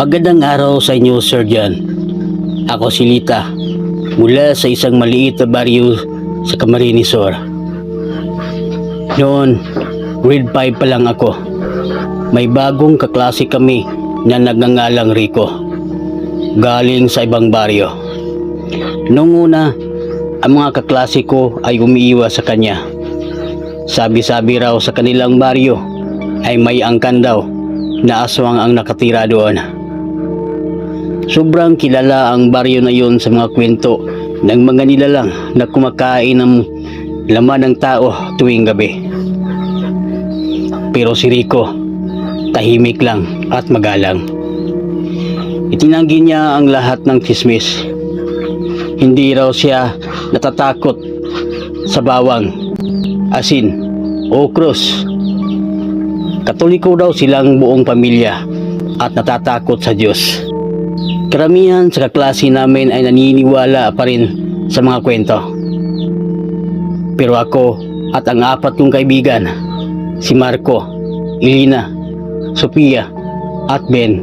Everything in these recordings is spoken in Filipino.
Magandang araw sa inyo, Sir John. Ako si Lita, mula sa isang maliit na baryo sa Camarines Sur. Noon, grade 5 pa lang ako. May bagong kaklase kami na nagngangalang Rico, galing sa ibang baryo. Noong una, ang mga kaklase ko ay umiiwas sa kanya. Sabi-sabi raw sa kanilang baryo ay may angkan daw na aswang ang nakatira doon. Sobrang kilala ang baryo na yon sa mga kwento ng mga nilalang na kumakain ng laman ng tao tuwing gabi. Pero si Rico, tahimik lang at magalang. Itinanggi niya ang lahat ng chismis. Hindi raw siya natatakot sa bawang, asin o krus. Katoliko daw silang buong pamilya at natatakot sa Diyos. Karamihan sa kaklase namin ay naniniwala pa rin sa mga kwento. Pero ako at ang apat kong kaibigan, si Marco, Elena, Sophia at Ben,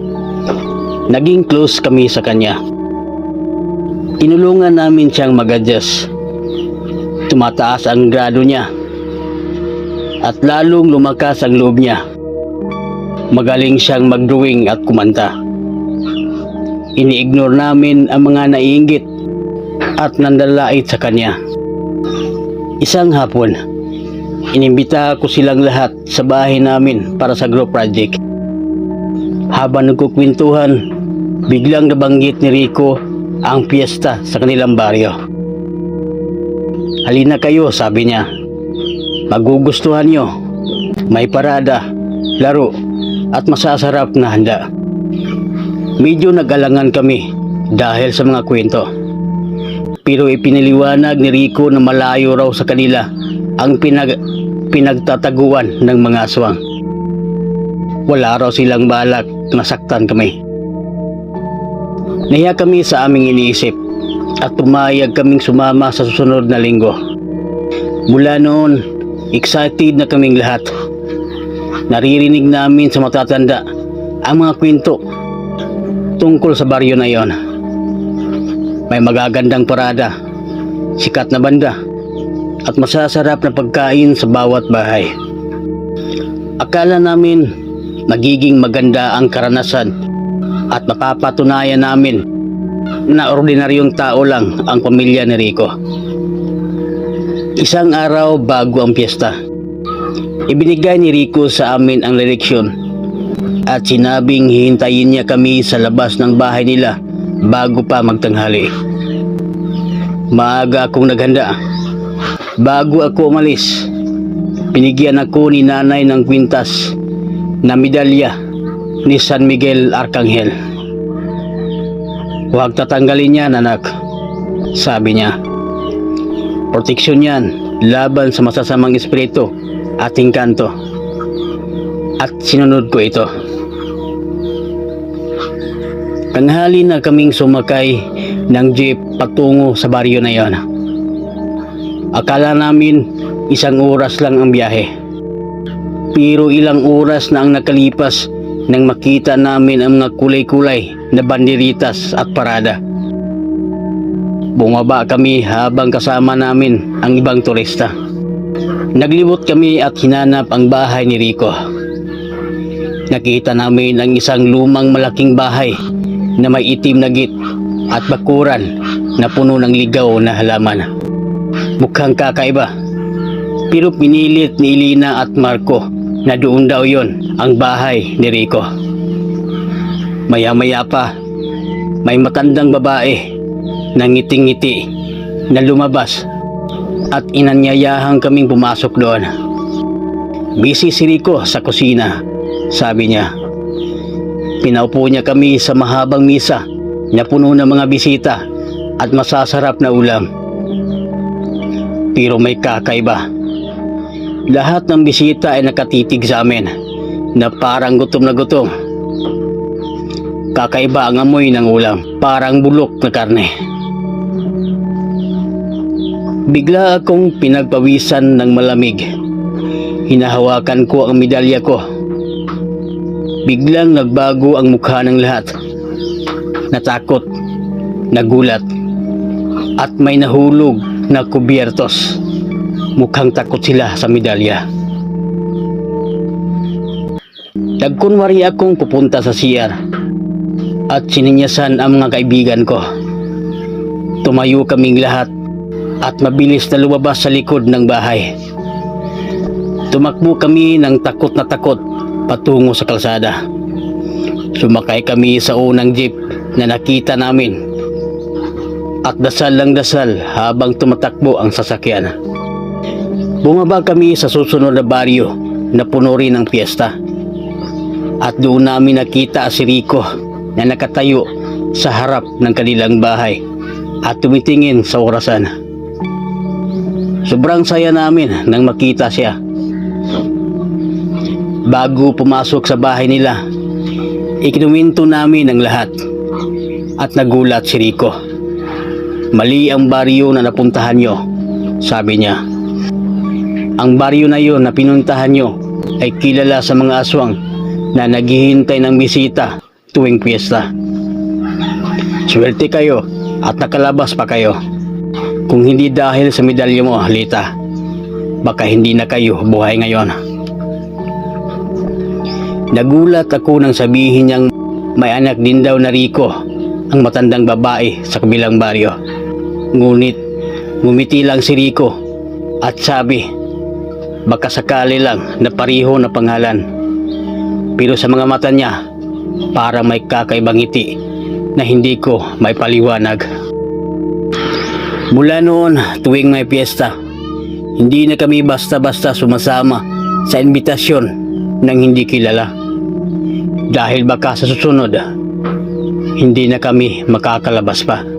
naging close kami sa kanya. Tinulungan namin siyang mag-adjust. Tumataas ang grado niya at lalong lumakas ang loob niya. Magaling siyang mag-drawing at kumanta. Ini-ignore namin ang mga naiinggit at nandalait sa kanya. Isang hapon, inimbita ko silang lahat sa bahay namin para sa group project. Habang nagkukwentuhan, biglang nabanggit ni Rico ang piyesta sa kanilang baryo. Halina kayo, sabi niya. Magugustuhan nyo. May parada, laro at masasarap na handa. Medyo nag-alangan kami dahil sa mga kwento. Pero ipiniliwanag ni Rico na malayo raw sa kanila ang pinagtataguan ng mga aswang. Wala raw silang balak na saktan kami. Nahiya kami sa aming iniisip at pumayag kaming sumama sa susunod na linggo. Mula noon, excited na kaming lahat. Naririnig namin sa matatanda ang mga kwento tungkol sa baryo na yon. May magagandang parada, sikat na banda, at masasarap na pagkain sa bawat bahay. Akala namin magiging maganda ang karanasan at mapapatunayan namin na ordinaryong tao lang ang pamilya ni Rico. Isang araw bago ang piyesta, ibinigay ni Rico sa amin ang leksyon at sinabing hihintayin niya kami sa labas ng bahay nila bago pa magtanghali. Maaga akong naghanda. Bago ako umalis, binigyan ako ni nanay ng kwintas na medalya ni San Miguel Arcangel. Huwag tatanggalin yan, anak, sabi niya. Proteksyon yan laban sa masasamang espiritu at engkanto. At sinunod ko ito. Tanghali na kaming sumakay ng jeep patungo sa baryo na yon. Akala namin isang oras lang ang biyahe. Pero ilang oras na ang nakalipas nang makita namin ang mga kulay-kulay na banderitas at parada. Bumaba kami habang kasama namin ang ibang turista. Naglibot kami at hinanap ang bahay ni Rico. Nakita namin ang isang lumang malaking bahay na may itim na git at bakuran na puno ng ligaw na halaman. Mukhang kakaiba. Pero pinilit ni Elena at Marco na doon daw yon ang bahay ni Rico. Maya-maya pa, may matandang babae na ngiting-ngiti na lumabas at inanyayahan kaming pumasok doon. Busy si Rico sa kusina, sabi niya. Pinaupo niya kami sa mahabang misa na puno ng mga bisita at masasarap na ulam. Pero may kakaiba. Lahat ng bisita ay nakatitig sa amin na parang gutom na gutom. Kakaiba ang amoy ng ulam, parang bulok na karne. Bigla akong pinagpawisan ng malamig. Hinahawakan ko ang medalya ko. Biglang nagbago ang mukha ng lahat. natakot, nagulat, at may nahulog na kubyertos. Mukhang takot sila sa medalya. Nagkunwari akong pupunta sa CR at sininyasan ang mga kaibigan ko. Tumayo kaming lahat at mabilis na lumabas sa likod ng bahay. Tumakbo kami ng takot na takot patungo sa kalsada. Sumakay kami sa unang jeep na nakita namin at dasal lang dasal habang tumatakbo ang sasakyan. Bumaba kami sa susunod na baryo na puno rin ng piyesta. At doon namin nakita si Rico na nakatayo sa harap ng kanilang bahay at tumitingin sa orasan. Sobrang saya namin nang makita siya. Bago pumasok sa bahay nila, ikinuwento namin ang lahat at nagulat si Rico. Mali ang baryo na napuntahan nyo, sabi niya. Ang baryo na yon na pinuntahan nyo ay kilala sa mga aswang na naghihintay ng bisita tuwing piyesta. Swerte kayo at nakalabas pa kayo. Kung hindi dahil sa medalya mo, Lita, baka hindi na kayo buhay ngayon. Nagulat ako nang sabihin niyang may anak din daw na Rico, ang matandang babae sa kabilang baryo. Ngunit ngumiti lang si Rico at sabi, baka sakali lang na pareho na pangalan. Pero sa mga mata niya, parang may kakaibang ngiti na hindi ko may paliwanag. Mula noon, tuwing may piyesta, hindi na kami basta-basta sumasama sa imbitasyon ng hindi kilala. Dahil baka sa susunod, hindi na kami makakalabas pa.